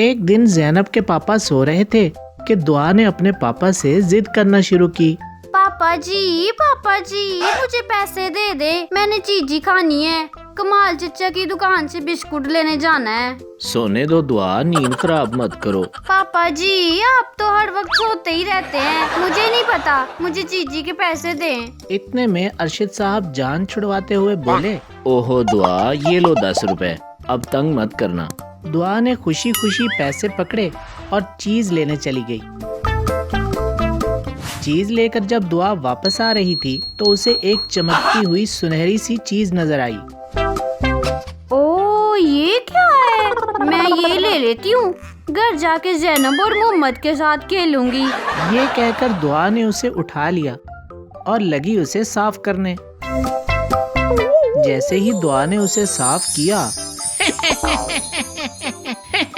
एक दिन ज़ैनब के पापा सो रहे थे कि दुआ ने अपने पापा से जिद करना शुरू की। पापा जी मुझे पैसे दे दे, मैंने चीजी खानी है। कमाल चचा की दुकान से बिस्कुट लेने जाना है। सोने दो दुआ, नींद खराब मत करो। पापा जी आप तो हर वक्त सोते ही रहते हैं, मुझे नहीं पता, मुझे चीजी के पैसे दें। इतने में अरशद साहब जान छुड़वाते हुए बोले, ओहो दुआ, ये लो 10 रुपए, अब तंग मत करना। दुआ ने खुशी खुशी पैसे पकड़े और चीज लेने चली गई। चीज लेकर जब दुआ वापस आ रही थी तो उसे एक चमकती हुई सुनहरी सी चीज नजर आई। ओ ये क्या है, मैं ये ले लेती हूँ, घर जाके ज़ैनब और मोहम्मद के साथ खेलूंगी। ये कहकर दुआ ने उसे उठा लिया और लगी उसे साफ करने। जैसे ही दुआ ने उसे साफ किया